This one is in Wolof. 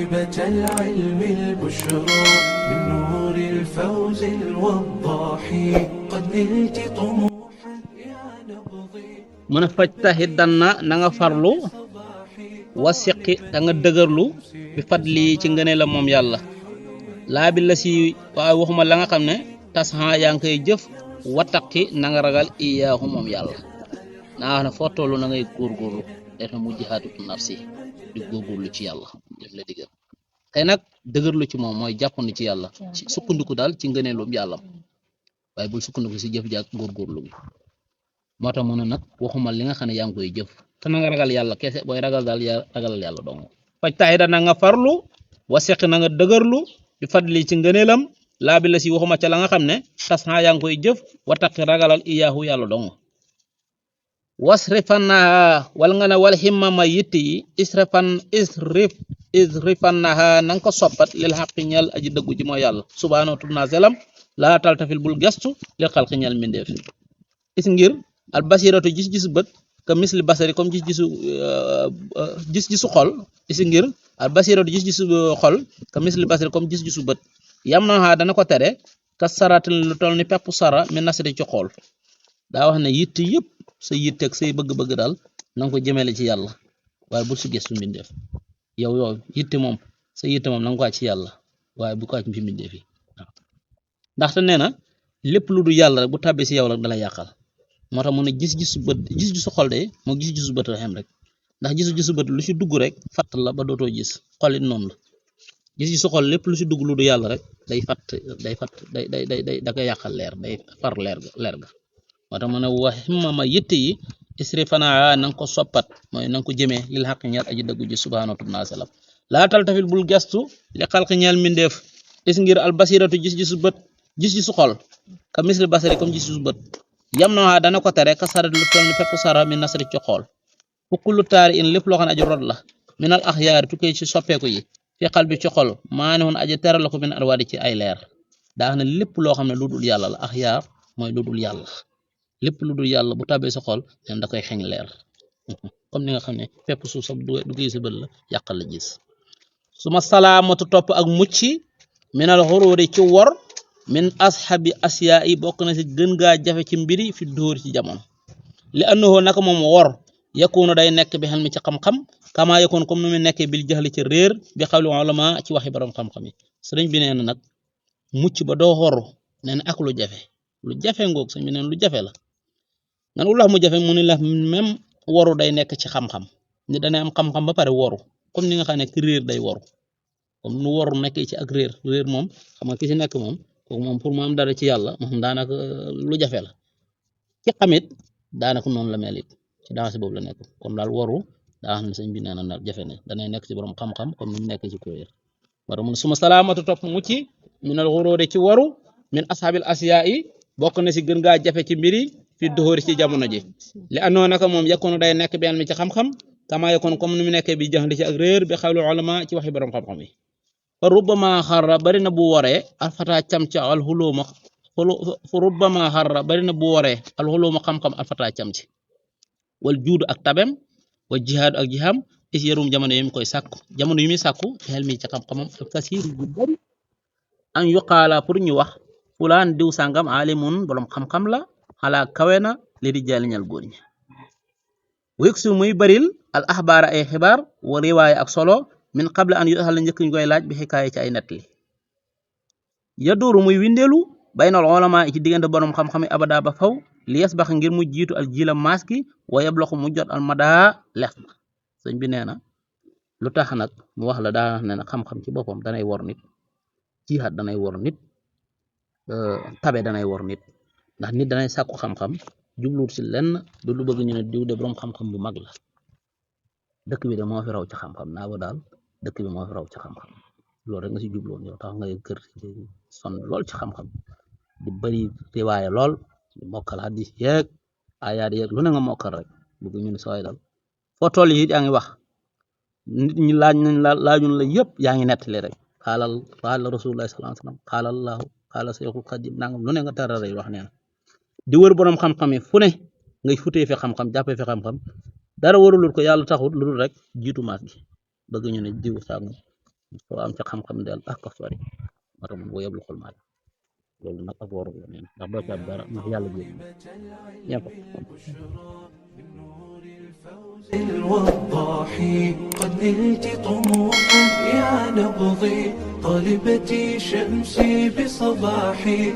طالبة العلم البشرى من نور الفوز الوضاح قد نلت طموحا يا نبضي mu ne fajtahidan na nga farlu wasiqi da nga dëgërlu bi fadli ci ngëneel la moom yàlla laa bi la si waaye waxuma la nga xam ne tasxan yaa ngi koy jëf wataqi na nga ragal iyaahu moom yàlla naa wax ne foo tollu na ngay góorgóorlu def na mu jihaadu nafsi di góorgóorlu ci yàlla def la digal tey nag dëgërlu ci moom mooy jàppandi ci yàlla ci sukkandiku daal ci ngëneelum yàlla waaye bul sukkandiku si jëf jaak góorgóorlu bi moo tax mu ne nag waxuma li nga xam ne yaa ngi koy jëf te na nga ragal yàlla kese booy ragal daal ragalal yàlla dong faj taxida na nga farlu wasiq na nga dëgërlu bi fadli ci ngëneelam laa bi la si waxuma ca la nga xam ne tas xaa yaa ngi koy jëf wataqi ragalal iyaahu yàlla dong wasrifannaha wal nga ne wal himmama yitti yi isrifannaha na nga ko soppat lil xaqi ñal aji dëggu ji mooy yàlla subhaanahu tub naa selam laa taltafil bul gestu lil xalqi ñal mindeef is ngir al basiratu gis-gisu bët ka misli basari comme gis-gisu xol is ngir al basiratu gis-gisu xol ka misli basari comme gis-gisu bët yam na dana ko tere ka saratin lu toll ni pepp sara mi nasari ci xool daa wax ne yitt yëpp sa yitteeg say bëgg-bëgg daal na nga ko jëmele ci yàlla waaye bul si gestu mbindeef yow yitte moom sa yitte moom na nga ko ci yàlla waaye bu ko ci mbindeef yi waaw ndaxte nee na lépp lu du yàlla rek bu tàbbee si yow rek dalay yàqal moo tax mu ne gis-gisu bët gis-gisu xol de moo gis-gisu bët la xem rek ndax gis-gisu bët lu si dugg rek fatt la ba dootoo gis xol it noonu la gis-gisu xol lépp lu si dugg lu du yàlla rek day fatt da koy yàqal leer day far leer ga moo tax mu ne wa himmama yitte yi isrifanaa na nga ko soppat mooy na nga ko jëmee lil xaq ñeel aji dëggu ji subhaanahu wa taala laa taltafil bul gestu li xalqi ñeel mindeef is ngir al basiratu gis-gisu bët gis-gisu xol ka misli basari comme gis-gisu bët yam na dana ko tere ka sarat lu toll ni pepp sara mi nasari ci xool fukkullu taari in lépp loo xam ne aji rod la minal axyaari tukkee ci soppeeku yi fi xal bi ci xol maa ne woon aji tere la ko min arwaadi ci ay leer daa xam ne lépp loo xam ne lu dul yàlla la axyaar mooy lu dul yàlla lépp lu dul yàlla bu tàbbee sa xol leen da koy xeñ leer comme ni nga xam ne pepp suuf sax duggee si bët la yàqal la gis su ma salaamatu topp ak mucc minal xuruuri ci wor min ashabi asiya yi bokk na si gën gaa jafe ci mbiri fi dóor ci jamono li annahu naka moom wor yakunu day nekk bi xel mi ci xam-xam kama yakunu comme nu mu nekkee bil jaxli ci réer bi xawli ulama ci waxi borom xam-xam yi sëriñ bi nee na nag mucc ba doo xoru nee na ak lu jafe ngoog sëriñ bi nee na lu jafe la ngan ulax mu jafe mu ni la même waru day nekk ci xam-xam ni dana am xam-xam ba pare waru comme ni nga xam ne ki réer day waru comme nu waru nekkee ci ak réer moom xam nga ki ci nekk moom kooku moom pour mu am dara ci yàlla moom daanaka lu jafe la ci xamit daanaka noonu la mel it ci daanaka boobu la nekk comme daal waru daa xam ne sëñ bi nee na jafe ne danay nekk ci borom xam-xam comme ni mu nekk ci kuréel war mun suma salaamatu topp mucc minal xuróori ci waru min ashabil asiya yi bokk na si gën gaa jafe ci mbiri fi doxóori ci jamono ji li andoo naka moom yakkoonu day nekk benn mi ci xam-xam kama yakkoon comme ni mu nekkee bi jaxandi ci ak réer bi xawlu ulama ci waxi borom xam-xam yi fa rubbama xarra bari na bu waree alfata cam ci alxuluma fa rubbama xarra bari na bu waree alxuluma xam-xam alfata cam ci wal juudu ak tabem wal jihaadu ak jiham is yarum jamono yi mu koy sàkku jamono yi muy sàkku xel mi ci xam-xamam ak kasiir bu bari an yuqaala pour ñu wax fulaan diw sàngam alimun borom xam-xam la xalaa kawe na li di jaaliñal góor ñi wéeg su muy baril al axbaara ay xibaar wa riwaaya ak solo min qabla an yuxal njëkk ñu koy laaj bi xikaaya ci ay nettali yaduuru muy windeelu baynal ulama ci diggante borom xam-xam yi abada ba faw li yasbax ngir mu jiitu al jila maas gi wa yablaxu mu jot al madaa lex ba sëñ bi nee na lu tax nag mu wax la daa ne na xam-xam ci boppam danay wor nit jihaad danay wor nit tabe danay wor nit ndax nit danay sàkku xam-xam jubluut si lenn du lu bëgg ñu ne diw de borom xam-xam bu mag la dëkk bi de moo fi raw ci xam-xam naa ba daal dëkk bi moo fi raw ci xam-xam loolu rek nga si jubloon yow tax nga kër son lool ci xam-xam di bëri riwaaya lool di mokkal hadis yeeg ayaat yeeg lu ne nga mokkal rek bëgg ñu ne sooy dal foo toll yi yaa ngi wax nit ñi laajun la yëpp yaa ngi nettali rek qaala rasulullah sallallahu alayhi wasallam qaala allahu qaala Seexul Xadim nangam lu ne nga tara rek wax nee na di wër borom xam-xam yi fu ne ngay futee fi xam-xam jàppee fi xam-xam dara warulul ko yàlla taxut lu dul rek jiitu maat gi bëgg ñu ne diw sàngam soo am ca xam-xam del ak ko sori moo tax mun boo yeblu xol maala loolu nag ak waru la neen ndax doo ci am dara ndax yàlla ji ñëpp الوضاحي قد نلت طموحا يا نبضي طالبتي شمسي بصباحي